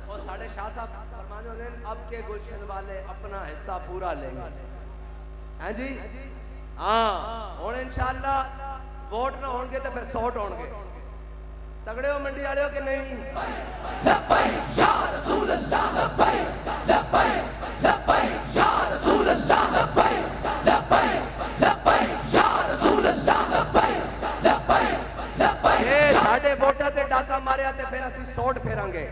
اور ساڑھے شاہ صاحب فرمانے ہونے اب کے گلشن والے اپنا حصہ پورا لیں گے. ہیں جی ہاں ہوں انشاءاللہ ووٹ نہ ہون گے تو پھر سوٹ ہون گے. تگڑے ہو منڈی والے ہو کہ نہیں؟ لبیک یا رسول اللہ لبیک لبیک لبیک یا رسول اللہ لبیک لبیک لبیک یا رسول اللہ لبیک لبیک لبیک. یہ ساڈے ووٹاں تے ڈاکا ماریا تے پھر اسی سوٹ پھیران گے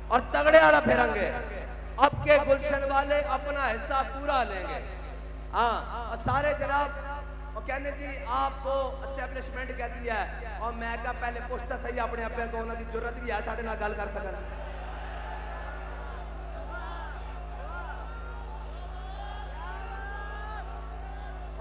اور تگڑے والا پھیران گے. اب کے گلشن والے اپنا حصہ پورا لیں گے. ہاں سارے جناب وہ کہنے جی آپ کو اسٹیبلشمنٹ کہتی ہے اور میں کہا پہلے پوچھتا صحیح اپنے اپنے کو انہوں کی ضرورت بھی ہے ساڑھے نہ گل کر سکنا.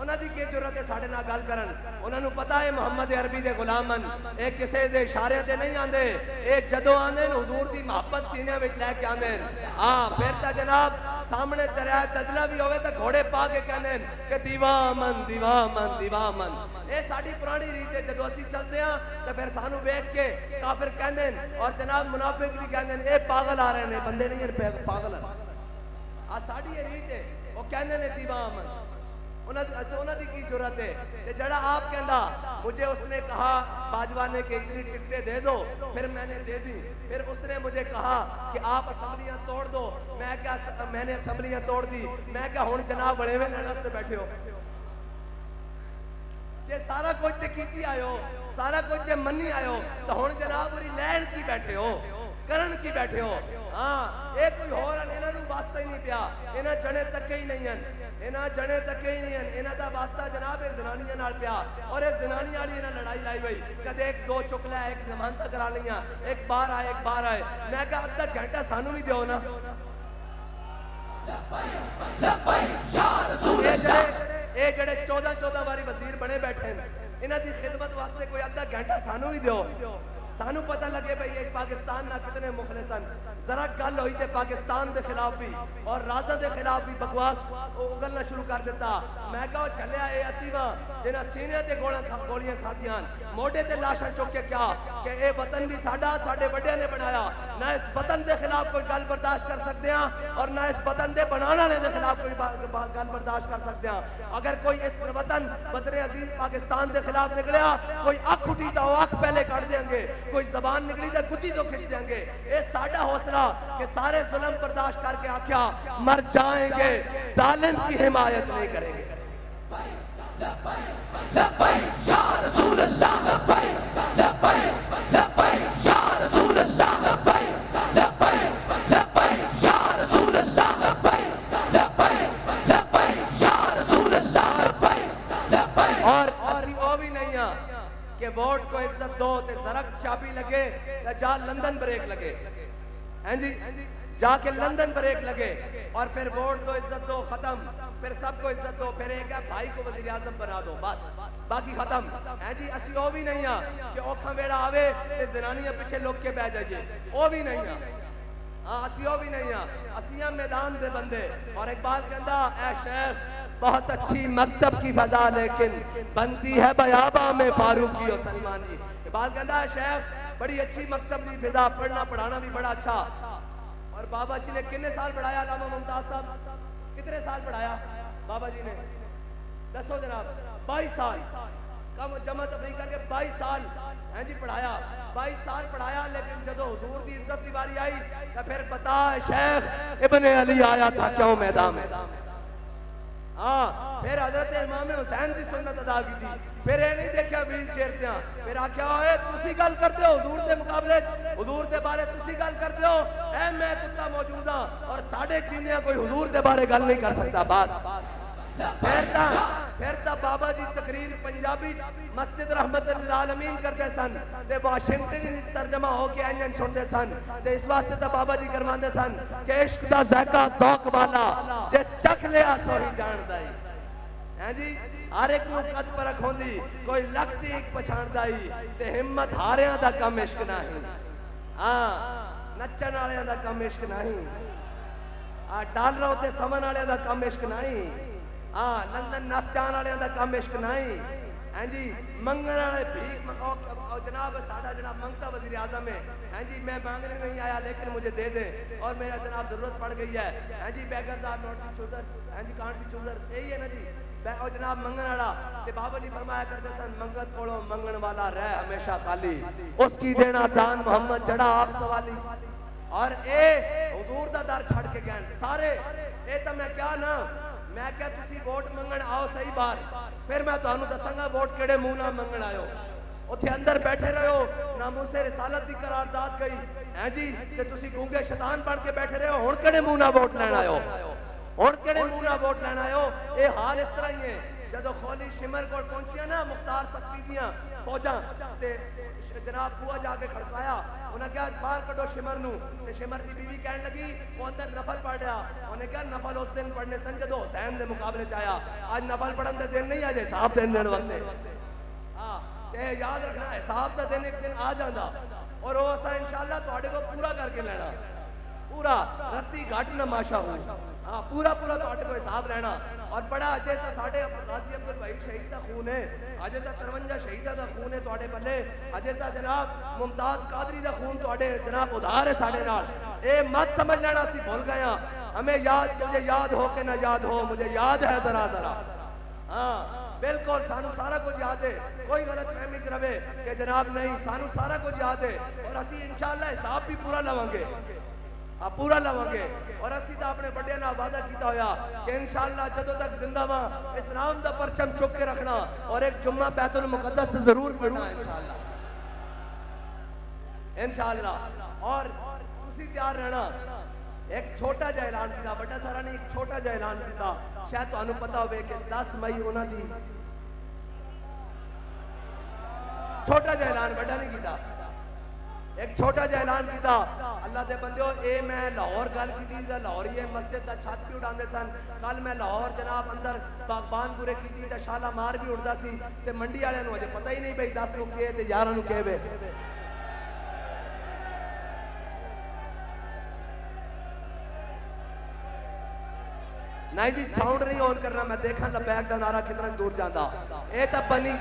انہوں دی کی ضرورت ہے ساڑھے نہ گل کرن. انہوں نے پتا ہے محمد عربی دے غلامن ایک کسے دے اشارے تے نہیں آندے ایک جدو آندے حضور دی محبت سینے وچ لے کے آندے. ہاں پھر تا جناب سامنے دریا دجلہ بھی ہوئے تو گھوڑے پا کے کہنے کہ دیوامن دیوامن دیوامن. اے ساڑھی پرانی ریت ہے جدو اسی چلتے ہیں تو پھر سانو بیٹھ کے کافر کہنے اور جناب منافق بھی کہنے اے پاگل آ رہے ہیں بندے نہیں ہیں پاگل آ ساڑھی یہ ریت ہے وہ کہنے نے دیوامن. انہوں دی کی ضرورت ہے جڑا آپ کہندا مجھے اس نے کہا باجوانے کے اتنی ٹکٹیں دے دو پھر میں نے دے دی. پھر اس نے مجھے کہا کہ آپ اسمبلیاں توڑ دو میں نے اسمبلیاں توڑ دی. میں کہا ہون جناب بڑے میں لینا سے بیٹھے ہو یہ سارا کچھ تے کیتی آئے ہو سارا کچھ تے منی آئے ہو تو ہون جناب بری لین کی بیٹھے ہو کرن کی بیٹھے ہو. ہاں ایک کوئی ہو رہا انہوں نے واسطہ ہی نہیں پیا انہاں جنے تکے ہی نہیں ہیں انہاں جنے تکے ہی نہیں ہیں. انہاں دا واسطہ جناب ہے زنانیاں نال پیا اور یہ زنانیاں والی انہاں لڑائی لائی ہوئی کدے ایک دو چکلا ایک ضمانت کرا لیاں ایک بار آئے. میں کہا اب تک گھنٹہ سانو بھی دیو نا. اے جڑے 14 باری وزیر بنے بیٹھے ہیں انہاں دی خدمت واسطے کوئی ادھا گھنٹہ سانو بھی دیو سانو پتہ لگے بھئی ایک پاکستان نہ کتنے مخلصن. ذرا گل ہوئی تے پاکستان دے خلاف بھی اور رازہ دے خلاف بھی بکواس اگلنا شروع کر دیتا. میں کہا چلیا اے اسی واں جنہاں سینے تے گولیاں کھادیاں موڈے تے لاشاں چوکے کیا کہ اے وطن بھی ساڈا ساڈے بڑے نے بنایا. نہ اس وطن دے خلاف کوئی گل برداشت کر سکتے ہیں اور نہ اس وطن دے بنانا نے دے خلاف کوئی گل برداشت کر سکتے ہیں. اگر کوئی اس وطن وطن عزیز پاکستان دے خلاف نکلیا کوئی اکھ اٹھی تو اکھ پہلے کٹ دیں گے کوئی زبان نکلی تو گتی تو کھچ دیں گے. اے ساڈا حوصلہ کہ سارے ظلم برداشت کر کے آکھیا مر جائیں گے ظالم کی حمایت نہیں کریں گے. لبیک یا رسول اللہ لبیک لبیک لبیک یا رسول اللہ لبیک لبیک لبیک یا رسول اللہ لبیک لبیک لبیک یا رسول اللہ لبیک لبیک. اور اسی او بھی نہیں ہیں کہ ووٹ کو عزت دو تے زرک چابی لگے یا جا لندن بریک لگے ہیں جی جا کے لندن بریک لگے اور پھر ووٹ کو عزت دو ختم پھر سب کو عزت دو پھر ایک ہے بھائی کو وزیر اعظم بنا دو بس باقی ختم ہیں جی. اسی او بھی نہیں ہیں کہ اوکھا ویڑا آوے تے زنانیاں پیچھے لوگ کے بہ جائیے او بھی نہیں ہیں. ہاں اسی او بھی نہیں ہیں اسیاں میدان دے بندے. اور ایک بات کہندا اے شیخ بہت اچھی مکتب کی فضا لیکن بنتی ہے بیاباں میں فاروقی و سلمانی. بات کہندا ہے شیخ بڑی اچھی مکتب کی فضا پڑھنا پڑھانا بھی بڑا اچھا. اور بابا جی نے کتنے سال پڑھایا علامہ ممتاز صاحب کتنے سال پڑھایا بابا جی نے دسو جناب 22 سال کم جمع تفریق کر کے 22 سال ہیں جی پڑھایا 22 سال پڑھایا. لیکن جدو حضور دی عزت دی باری آئی تو پھر بتا شیخ ابن علی آیا تھا کیوں میدان میں. ہاں پھر حضرت امام حسین دی سنت ادا کی تھی پھر یہ نہیں دیکھا ویل چیئر دیاں پھر آکھیا ہوئے تسی گل کرتے ہو حضور دے مقابلے حضور دے بارے تسی گل کرتے ہو اے میں کتا موجود ہاں اور ساڑھے چینیاں کوئی حضور دے بارے گل نہیں کر سکتا. بس پھر تا بابا جی تقریر پنجابی مسجد رحمت للعالمین کرتے سن تے واشنگٹن ترجمہ ہو کے انجن سنتے سن تے اس واسطے تا بابا جی کرواندے سن کہ عشق دا ذائقہ ذوق والا جس چکھ لیا سو ہی جاندائی ہیں جی. ہر ایک نو قد پرکھ ہوندی کوئی لکھتی ایک پچھاندائی تے ہمت ہاریاں دا کم عشق نہیں. ہاں نچن والے دا کم عشق نہیں ڈالروں تے سمن والے دا کم عشق نہیں لندن نس جان والے دا کم عشق نہیں ہیں جی. منگن والے بھیک جناب ساڈا جناب منگتا وزیر اعظم ہے، ہاں جی میں مانگنے نہیں آیا لیکن مجھے دے دیں، اور میرا جناب ضرورت پڑ گئی ہے، ہاں جی بیگر دار نوٹ کی چوزر، ہاں جی کانٹ کی چوزر، یہی ہے نا جی اور جناب منگن والا، کہ بابا جی فرمایا کرتے سن منگت کولو منگن والا رہ ہمیشہ خالی، اس کی دینا دان محمد جڑا آپ سوالی، اور اے حضور دا در چھڑ کے گئے سارے، اے تو میں کیا نا میں کیا تسی ووٹ منگن آؤ صحیح بار، پھر میں تو انہوں دسنگا ووٹ کیڑے منہ نہ منگن آئے ہو، اتھے اندر بیٹھے رہے ہو ناموس رسالت دی قرارداد گئی ہیں جی، تے تسی گونگے شیطان بن کے بیٹھے رہے ہو، ہن کیڑے منہ نہ ووٹ لینا آئے ہو، ہن کیڑے منہ نہ ووٹ لینا آئے ہو، اے حال اس طرح ہی ہے، جدو خولی شمر کو پہنچیا نا مختار سکتی دیاں فوجاں تے جناب بوا جا کے کھڑکایا، انہیں کہا باہر کٹو شمر نو، تے شمر دی بیوی کہنے لگی وہ اندر نفل پڑھ رہا، انہیں کہا نفل اس دن پڑھنے سن جدو حسین دے مقابلے چاہیا، آج نفل پڑھن دے دن نہیں آج حساب دن دن وقت ہے، تے یاد رکھنا حساب دا دن ایک دن آ جاندہ، اور وہ اسا انشاءاللہ تو آڑے کو پورا کر کے لینا، پورا رتی گھٹ نہ ماشا ہوں، پورا پورا تو آٹے کو حساب لینا، اور بڑا اجے تا ساڑھے غازی عبدالبھائی شہید دا خون ہے، اجے تا 53 شہیدہ دا خون ہے تو آٹے بلے، اجے تا جناب ممتاز قادری دا خون تو آٹے جناب ادھار ہے ساڑھے نال، اے مت سمجھ لینا سی بھول گیا، ہمیں یاد مجھے یاد ہو کہ نہ یاد ہو، مجھے یاد ہے ذرا ذرا، بالکل سانو سارا کچھ یاد ہے، کوئی غلط فہمی چ رہے کہ جناب نہیں سانو سارا کچھ یاد ہے، اور اسی انشاءاللہ حساب بھی پورا لوانگے، پورا لوانگے، اور اسی تا اپنے بڑے نہ وعدہ کیتا ہویا کہ انشاءاللہ جدو تک زندہ ماں اسلام دا پرچم چک کے رکھنا، اور ایک جمعہ بیت المقدس سے ضرور پڑھنا انشاءاللہ، انشاءاللہ، اور اسی تیار رہنا، ایک چھوٹا جا اعلان کیتا، بڑا سارا نہیں ایک چھوٹا جا اعلان کیتا، شاید تو انہوں پتا ہوئے کہ 10 مئی انہوں دی چھوٹا جا اعلان بڑا نہیں کیتا، ایک چھوٹا جا اعلان کیتا، اللہ دے بندیو اے میں لاہور گل کی دی دا لاہور یہ مسجد دا چھت بھی اڑاندے سن، کل میں لاہور جناب اندر باغبان پورے کی دی دا شالا مار بھی اڑدا سی، تے منڈی آلے نو اجے پتہ ہی نہیں بھئی 10 لوگ کیے تے 11 نو کہے بے، نہیں جی ساؤنڈ نہیں آن کرنا، میں دیکھا لبیک دا نعرہ کتنا دور جاندہ، اے تا بنی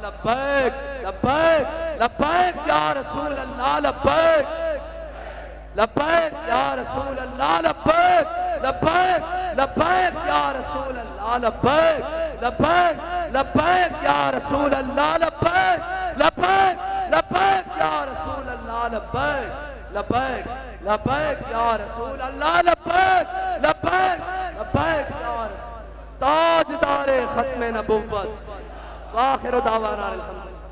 لبیک لبیک لبیک یا رسول اللہ لبیک لبیک یا رسول اللہ لبیک لبیک لبیک یا رسول اللہ لبیک لبیک لبیک یا رسول اللہ لبیک لبیک لبیک یا رسول اللہ لبیک لبیک لبیک یا رسول اللہ لبیک لبیک لبیک یا رسول تاجدار ختم نبوت وآخر دعوانا الحمدللہ.